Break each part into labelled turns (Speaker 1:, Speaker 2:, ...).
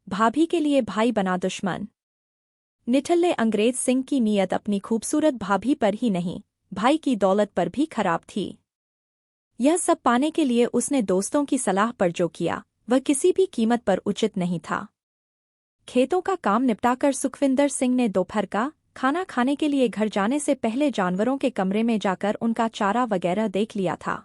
Speaker 1: भाभी के लिए भाई बना दुश्मन। निठल्ले अंग्रेज सिंह की नीयत अपनी खूबसूरत भाभी पर ही नहीं, भाई की दौलत पर भी खराब थी। यह सब पाने के लिए उसने दोस्तों की सलाह पर जो किया, वह किसी भी कीमत पर उचित नहीं था। खेतों का काम निपटाकर सुखविंदर सिंह ने दोपहर का खाना खाने के लिए घर जाने से पहले जानवरों के कमरे में जाकर उनका चारा वगैरह देख लिया था।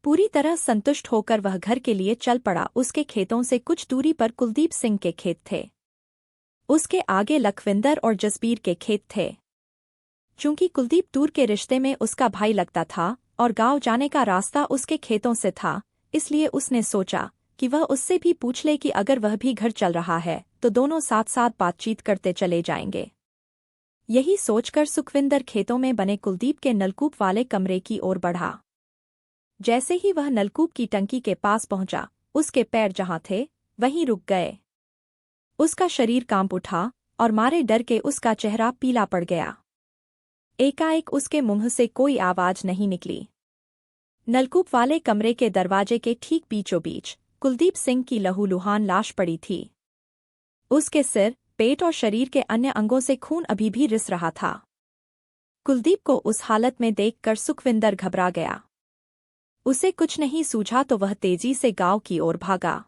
Speaker 1: पूरी तरह संतुष्ट होकर वह घर के लिए चल पड़ा। उसके खेतों से कुछ दूरी पर कुलदीप सिंह के खेत थे। उसके आगे लखविंदर और जसबीर के खेत थे। चूंकि कुलदीप दूर के रिश्ते में उसका भाई लगता था और गांव जाने का रास्ता उसके खेतों से था, इसलिए उसने सोचा कि वह उससे भी पूछ ले कि अगर वह भी घर चल रहा है तो दोनों साथ साथ बातचीत करते चले जाएंगे। यही सोचकर सुखविंदर खेतों में बने कुलदीप के नलकूप वाले कमरे की ओर बढ़ा। जैसे ही वह नलकूप की टंकी के पास पहुंचा, उसके पैर जहां थे वहीं रुक गए। उसका शरीर कांप उठा और मारे डर के उसका चेहरा पीला पड़ गया। एकाएक उसके मुंह से कोई आवाज नहीं निकली। नलकूप वाले कमरे के दरवाजे के ठीक बीचों बीच कुलदीप सिंह की लहूलुहान लाश पड़ी थी। उसके सिर, पेट और शरीर के अन्य अंगों से खून अभी भी रिस रहा था। कुलदीप को उस हालत में देखकर सुखविंदर घबरा गया। उसे कुछ नहीं सूझा तो वह तेजी से गांव की ओर भागा।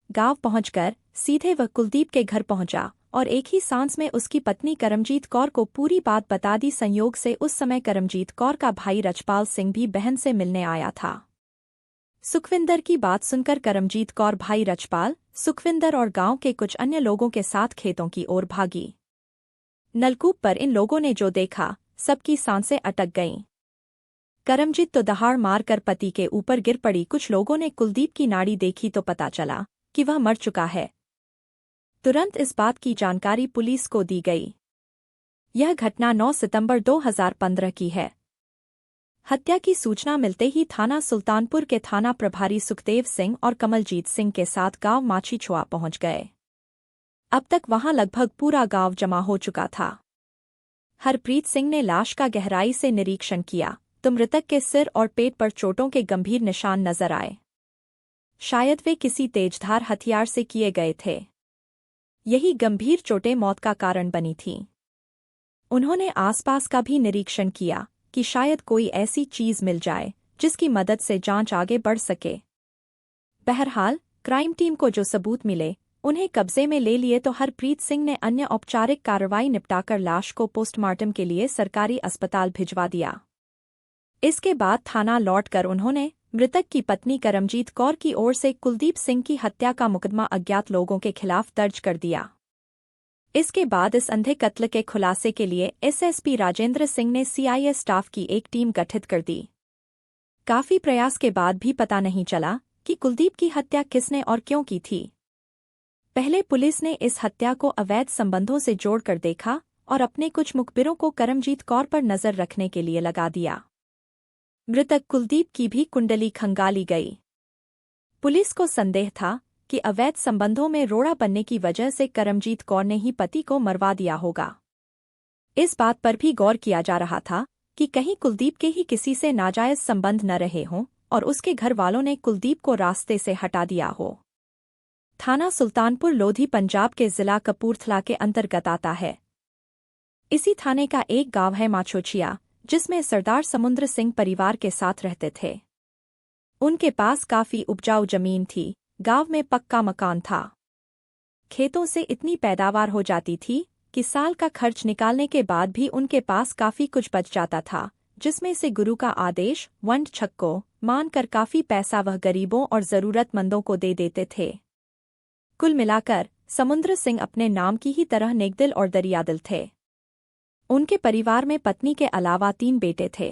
Speaker 1: गांव पहुंचकर सीधे वह कुलदीप के घर पहुंचा और एक ही सांस में उसकी पत्नी करमजीत कौर को पूरी बात बता दी। संयोग से उस समय करमजीत कौर का भाई रजपाल सिंह भी बहन से मिलने आया था। सुखविंदर की बात सुनकर करमजीत कौर भाई रजपाल, सुखविंदर और गांव के कुछ अन्य लोगों के साथ खेतों की ओर भागी। नलकूप पर इन लोगों ने जो देखा, सबकी सांसें अटक गईं। करमजीत तो दहाड़ मारकर पति के ऊपर गिर पड़ी। कुछ लोगों ने कुलदीप की नाड़ी देखी तो पता चला कि वह मर चुका है। तुरंत इस बात की जानकारी पुलिस को दी गई। यह घटना 9 सितंबर 2015 की है। हत्या की सूचना मिलते ही थाना सुल्तानपुर के थाना प्रभारी सुखदेव सिंह और कमलजीत सिंह के साथ गांव माछीछुआ पहुंच गए। अब तक वहां लगभग पूरा गांव जमा हो चुका था। हरप्रीत सिंह ने लाश का गहराई से निरीक्षण किया तो मृतक के सिर और पेट पर चोटों के गंभीर निशान नजर आए। शायद वे किसी तेजधार हथियार से किए गए थे। यही गंभीर चोटें मौत का कारण बनी थीं। उन्होंने आसपास का भी निरीक्षण किया कि शायद कोई ऐसी चीज मिल जाए जिसकी मदद से जांच आगे बढ़ सके। बहरहाल क्राइम टीम को जो सबूत मिले उन्हें कब्जे में ले लिए तो हरप्रीत सिंह ने अन्य औपचारिक कार्रवाई निपटाकर लाश को पोस्टमार्टम के लिए सरकारी अस्पताल भिजवा दिया। इसके बाद थाना लौटकर उन्होंने मृतक की पत्नी करमजीत कौर की ओर से कुलदीप सिंह की हत्या का मुकदमा अज्ञात लोगों के खिलाफ दर्ज कर दिया। इसके बाद इस अंधे कत्ल के खुलासे के लिए एसएसपी राजेंद्र सिंह ने सीआईए स्टाफ की एक टीम गठित कर दी। काफी प्रयास के बाद भी पता नहीं चला कि कुलदीप की हत्या किसने और क्यों की थी। पहले पुलिस ने इस हत्या को अवैध संबंधों से जोड़कर देखा और अपने कुछ मुखबिरों को करमजीत कौर पर नजर रखने के लिए लगा दिया। मृतक कुलदीप की भी कुंडली खंगाली गई। पुलिस को संदेह था कि अवैध संबंधों में रोड़ा बनने की वजह से करमजीत कौर ने ही पति को मरवा दिया होगा। इस बात पर भी गौर किया जा रहा था कि कहीं कुलदीप के ही किसी से नाजायज संबंध न रहे हों और उसके घर वालों ने कुलदीप को रास्ते से हटा दिया हो। थाना सुल्तानपुर लोधी पंजाब के जिला कपूरथला के अंतर्गत आता है। इसी थाने का एक गांव है माछोछिया, जिसमें सरदार समुद्र सिंह परिवार के साथ रहते थे। उनके पास काफी उपजाऊ जमीन थी। गांव में पक्का मकान था। खेतों से इतनी पैदावार हो जाती थी कि साल का खर्च निकालने के बाद भी उनके पास काफी कुछ बच जाता था, जिसमें से गुरु का आदेश वंड छक्को मानकर काफी पैसा वह गरीबों और जरूरतमंदों को दे देते थे। कुल मिलाकर समुद्र सिंह अपने नाम की ही तरह नेकदिल और दरियादिल थे। उनके परिवार में पत्नी के अलावा 3 बेटे थे।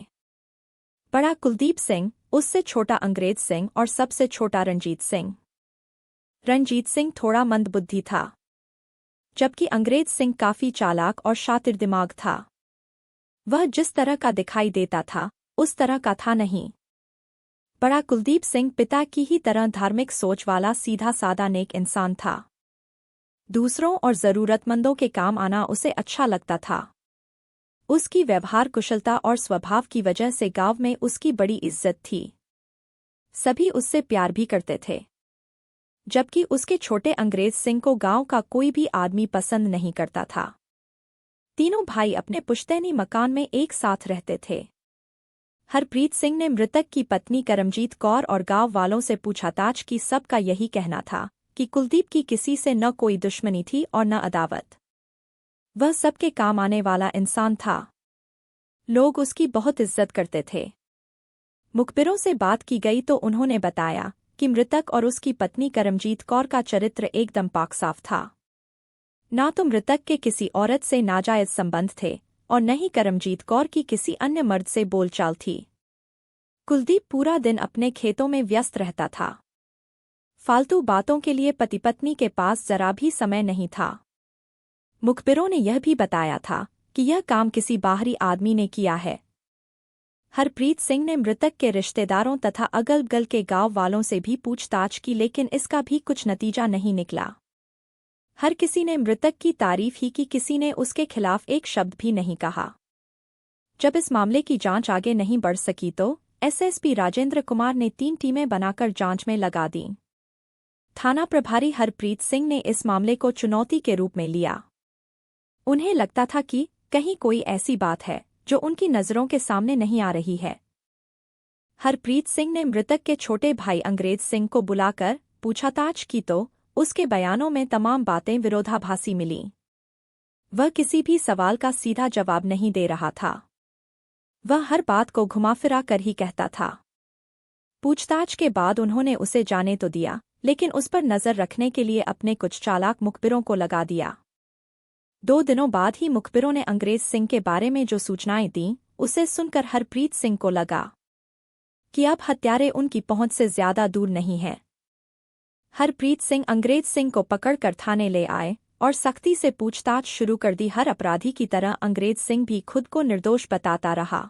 Speaker 1: बड़ा कुलदीप सिंह, उससे छोटा अंग्रेज सिंह और सबसे छोटा रंजीत सिंह। रंजीत सिंह थोड़ा मंदबुद्धि था, जबकि अंग्रेज सिंह काफी चालाक और शातिर दिमाग था। वह जिस तरह का दिखाई देता था उस तरह का था नहीं। बड़ा कुलदीप सिंह पिता की ही तरह धार्मिक सोच वाला सीधा सादा नेक इंसान था। दूसरों और जरूरतमंदों के काम आना उसे अच्छा लगता था। उसकी व्यवहार कुशलता और स्वभाव की वजह से गांव में उसकी बड़ी इज्जत थी। सभी उससे प्यार भी करते थे। जबकि उसके छोटे अंग्रेज सिंह को गांव का कोई भी आदमी पसंद नहीं करता था। तीनों भाई अपने पुश्तैनी मकान में एक साथ रहते थे। हरप्रीत सिंह ने मृतक की पत्नी करमजीत कौर और गांव वालों से पूछताछ की। सबका यही कहना था कि कुलदीप की किसी से न कोई दुश्मनी थी और न अदावत। वह सबके काम आने वाला इंसान था। लोग उसकी बहुत इज्जत करते थे। मुखबिरों से बात की गई तो उन्होंने बताया कि मृतक और उसकी पत्नी करमजीत कौर का चरित्र एकदम पाक साफ था। ना तो मृतक के किसी औरत से नाजायज संबंध थे और न ही करमजीत कौर की किसी अन्य मर्द से बोलचाल थी। कुलदीप पूरा दिन अपने खेतों में व्यस्त रहता था। फालतू बातों के लिए पति पत्नी के पास जरा भी समय नहीं था। मुखबिरों ने यह भी बताया था कि यह काम किसी बाहरी आदमी ने किया है। हरप्रीत सिंह ने मृतक के रिश्तेदारों तथा अगल बगल के गांव वालों से भी पूछताछ की, लेकिन इसका भी कुछ नतीजा नहीं निकला। हर किसी ने मृतक की तारीफ ही की, किसी ने उसके खिलाफ एक शब्द भी नहीं कहा। जब इस मामले की जांच आगे नहीं बढ़ सकी तो एसएसपी राजेंद्र कुमार ने 3 टीमें बनाकर जांच में लगा दीं। थाना प्रभारी हरप्रीत सिंह ने इस मामले को चुनौती के रूप में लिया। उन्हें लगता था कि कहीं कोई ऐसी बात है जो उनकी नज़रों के सामने नहीं आ रही है। हरप्रीत सिंह ने मृतक के छोटे भाई अंग्रेज सिंह को बुलाकर पूछताछ की तो उसके बयानों में तमाम बातें विरोधाभासी मिलीं। वह किसी भी सवाल का सीधा जवाब नहीं दे रहा था। वह हर बात को घुमाफिरा कर ही कहता था। पूछताछ के बाद उन्होंने उसे जाने तो दिया, लेकिन उस पर नज़र रखने के लिए अपने कुछ चालाक मुखबिरों को लगा दिया। 2 दिनों बाद ही मुखबिरों ने अंग्रेज सिंह के बारे में जो सूचनाएं दीं, उसे सुनकर हरप्रीत सिंह को लगा कि अब हत्यारे उनकी पहुंच से ज्यादा दूर नहीं है। हरप्रीत सिंह अंग्रेज सिंह को पकड़कर थाने ले आए और सख्ती से पूछताछ शुरू कर दी। हर अपराधी की तरह अंग्रेज सिंह भी खुद को निर्दोष बताता रहा,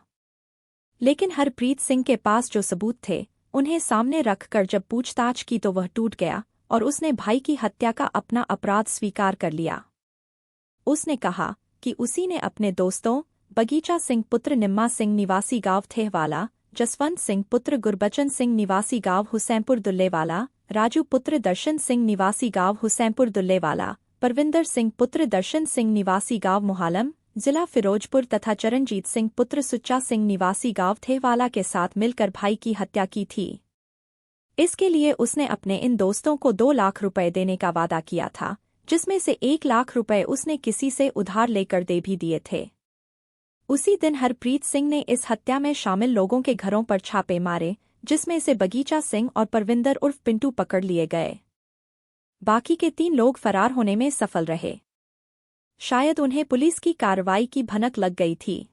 Speaker 1: लेकिन हरप्रीत सिंह के पास जो सबूत थे उन्हें सामने रखकर जब पूछताछ की तो वह टूट गया और उसने भाई की हत्या का अपना अपराध स्वीकार कर लिया। उसने कहा कि उसी ने अपने दोस्तों बगीचा सिंह पुत्र निम्मा सिंह निवासी गांव थेहवाला, जसवंत सिंह पुत्र गुरबचन सिंह निवासी गांव हुसैनपुर दुल्लेवाला, राजू पुत्र दर्शन सिंह निवासी गांव हुसैनपुर दुल्लेवाला, परविंदर सिंह पुत्र दर्शन सिंह निवासी गांव मुहालम, जिला फिरोजपुर तथा चरणजीत सिंह पुत्र सुच्चा सिंह निवासी गांव थेहवाला के साथ मिलकर भाई की हत्या की थी। इसके लिए उसने अपने इन दोस्तों को 2 लाख रुपए देने का वादा किया था, जिसमें से 1 लाख रुपए उसने किसी से उधार लेकर दे भी दिए थे। उसी दिन हरप्रीत सिंह ने इस हत्या में शामिल लोगों के घरों पर छापे मारे, जिसमें से बगीचा सिंह और परविंदर उर्फ पिंटू पकड़ लिए गए। बाकी के 3 लोग फरार होने में सफल रहे। शायद उन्हें पुलिस की कार्रवाई की भनक लग गई थी।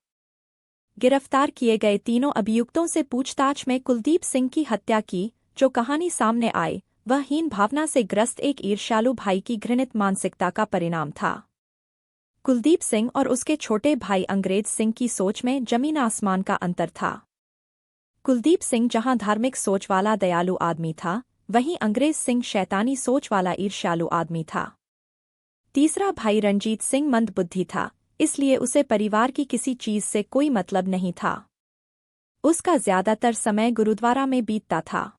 Speaker 1: गिरफ्तार किए गए तीनों अभियुक्तों से पूछताछ में कुलदीप सिंह की हत्या की जो कहानी सामने आई वह हीन भावना से ग्रस्त एक ईर्ष्यालु भाई की घृणित मानसिकता का परिणाम था। कुलदीप सिंह और उसके छोटे भाई अंग्रेज सिंह की सोच में जमीन आसमान का अंतर था। कुलदीप सिंह जहां धार्मिक सोच वाला दयालु आदमी था, वहीं अंग्रेज सिंह शैतानी सोच वाला ईर्ष्यालु आदमी था। तीसरा भाई रंजीत सिंह मंदबुद्धि था, इसलिए उसे परिवार की किसी चीज से कोई मतलब नहीं था। उसका ज्यादातर समय गुरुद्वारा में बीतता था।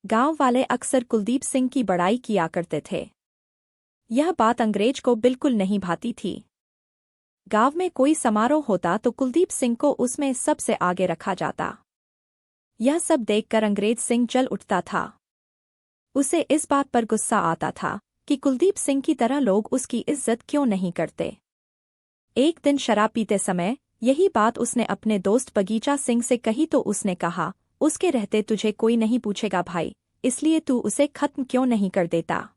Speaker 1: गांव वाले अक्सर कुलदीप सिंह की बड़ाई किया करते थे। यह बात अंग्रेज को बिल्कुल नहीं भाती थी। गांव में कोई समारोह होता तो कुलदीप सिंह को उसमें सबसे आगे रखा जाता। यह सब देखकर अंग्रेज सिंह जल उठता था। उसे इस बात पर गुस्सा आता था कि कुलदीप सिंह की तरह लोग उसकी इज्जत क्यों नहीं करते। एक दिन शराब पीते समय यही बात उसने अपने दोस्त बगीचा सिंह से कही तो उसने कहा, उसके रहते तुझे कोई नहीं पूछेगा भाई, इसलिए तू उसे खत्म क्यों नहीं कर देता।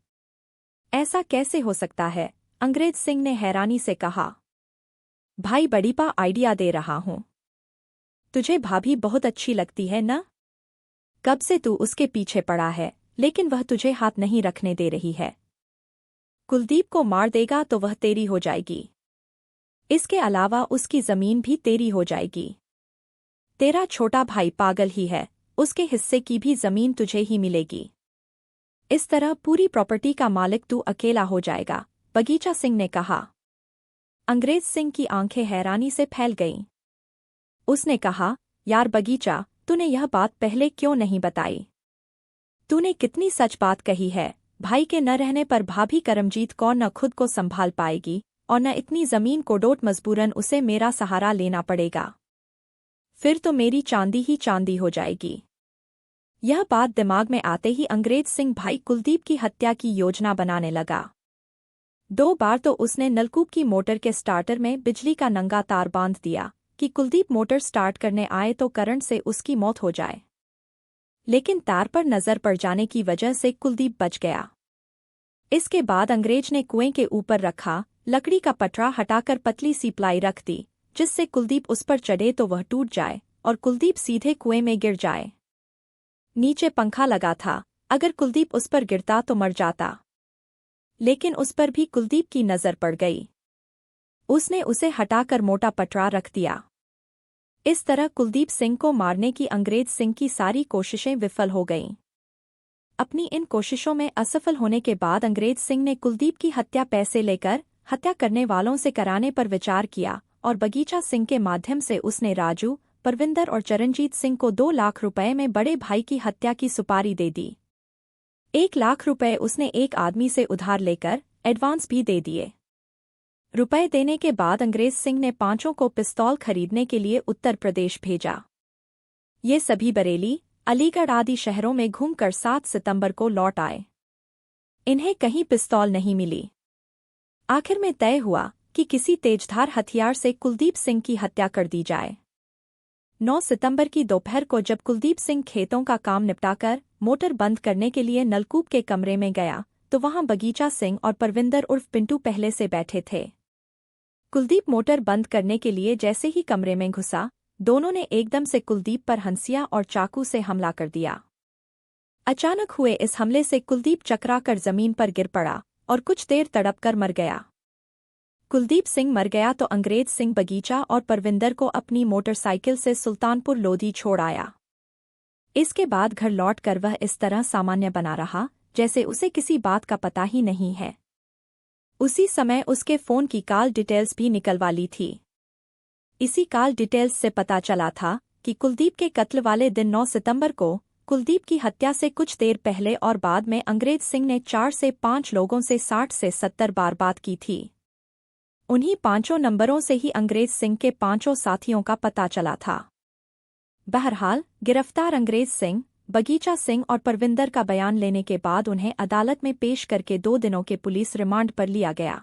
Speaker 1: ऐसा कैसे हो सकता है? अंग्रेज सिंह ने हैरानी से कहा। भाई बड़ीपा आइडिया दे रहा हूं। तुझे भाभी बहुत अच्छी लगती है न? कब से तू उसके पीछे पड़ा है, लेकिन वह तुझे हाथ नहीं रखने दे रही है। कुलदीप को मार देगा तो वह तेरी हो जाएगी। इसके अलावा उसकी जमीन भी तेरी हो जाएगी। तेरा छोटा भाई पागल ही है, उसके हिस्से की भी जमीन तुझे ही मिलेगी। इस तरह पूरी प्रॉपर्टी का मालिक तू अकेला हो जाएगा, बगीचा सिंह ने कहा। अंग्रेज सिंह की आंखें हैरानी से फैल गईं। उसने कहा, यार बगीचा, तूने यह बात पहले क्यों नहीं बताई? तूने कितनी सच बात कही है। भाई के न रहने पर भाभी करमजीत कौर न खुद को संभाल पाएगी और न इतनी जमीन को डोट, मजबूरन उसे मेरा सहारा लेना पड़ेगा। फिर तो मेरी चांदी ही चांदी हो जाएगी। यह बात दिमाग में आते ही अंग्रेज सिंह भाई कुलदीप की हत्या की योजना बनाने लगा। 2 बार तो उसने नलकूप की मोटर के स्टार्टर में बिजली का नंगा तार बांध दिया कि कुलदीप मोटर स्टार्ट करने आए तो करंट से उसकी मौत हो जाए। लेकिन तार पर नजर पड़ जाने की वजह से कुलदीप बच गया। इसके बाद अंग्रेज ने कुएं के ऊपर रखा लकड़ी का पटरा हटाकर पतली सी प्लाई रख दी, जिससे कुलदीप उस पर चढ़े तो वह टूट जाए और कुलदीप सीधे कुएं में गिर जाए। नीचे पंखा लगा था, अगर कुलदीप उस पर गिरता तो मर जाता। लेकिन उस पर भी कुलदीप की नजर पड़ गई। उसने उसे हटाकर मोटा पटरा रख दिया। इस तरह कुलदीप सिंह को मारने की अंग्रेज सिंह की सारी कोशिशें विफल हो गईं। अपनी इन कोशिशों में असफल होने के बाद अंग्रेज सिंह ने कुलदीप की हत्या पैसे लेकर हत्या करने वालों से कराने पर विचार किया और बगीचा सिंह के माध्यम से उसने राजू, परविंदर और चरणजीत सिंह को 2 लाख रुपए में बड़े भाई की हत्या की सुपारी दे दी। 1 लाख रुपए उसने एक आदमी से उधार लेकर एडवांस भी दे दिए। रुपए देने के बाद अंग्रेज सिंह ने 5 को पिस्तौल खरीदने के लिए उत्तर प्रदेश भेजा। ये सभी बरेली, अलीगढ़ आदि शहरों में घूमकर 7 सितंबर को लौट आए। इन्हें कहीं पिस्तौल नहीं मिली। आखिर में तय हुआ कि किसी तेजधार हथियार से कुलदीप सिंह की हत्या कर दी जाए। 9 सितंबर की दोपहर को जब कुलदीप सिंह खेतों का काम निपटाकर मोटर बंद करने के लिए नलकूप के कमरे में गया तो वहां बगीचा सिंह और परविंदर उर्फ पिंटू पहले से बैठे थे। कुलदीप मोटर बंद करने के लिए जैसे ही कमरे में घुसा, दोनों ने एकदम से कुलदीप पर हंसिया और चाकू से हमला कर दिया। अचानक हुए इस हमले से कुलदीप चकराकर जमीन पर गिर पड़ा और कुछ देर तड़पकर मर गया। कुलदीप सिंह मर गया तो अंग्रेज सिंह बगीचा और परविंदर को अपनी मोटरसाइकिल से सुल्तानपुर लोधी छोड़ आया। इसके बाद घर लौटकर वह इस तरह सामान्य बना रहा जैसे उसे किसी बात का पता ही नहीं है। उसी समय उसके फोन की कॉल डिटेल्स भी निकलवा ली थी। इसी कॉल डिटेल्स से पता चला था कि कुलदीप के कत्ल वाले दिन 9 सितंबर को कुलदीप की हत्या से कुछ देर पहले और बाद में अंग्रेज सिंह ने 4 से 5 लोगों से 60 से 70 बार बात की थी। उन्हीं 5 नंबरों से ही अंग्रेज सिंह के 5 साथियों का पता चला था। बहरहाल गिरफ्तार अंग्रेज सिंह, बगीचा सिंह और परविंदर का बयान लेने के बाद उन्हें अदालत में पेश करके 2 दिनों के पुलिस रिमांड पर लिया गया।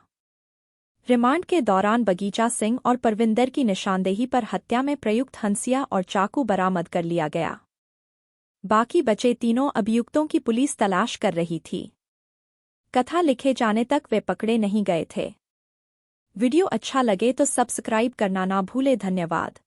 Speaker 1: रिमांड के दौरान बगीचा सिंह और परविंदर की निशानदेही पर हत्या में प्रयुक्त हंसिया और चाकू बरामद कर लिया गया। बाकी बचे तीनों अभियुक्तों की पुलिस तलाश कर रही थी। कथा लिखे जाने तक वे पकड़े नहीं गए थे। वीडियो अच्छा लगे तो सब्सक्राइब करना ना भूले। धन्यवाद।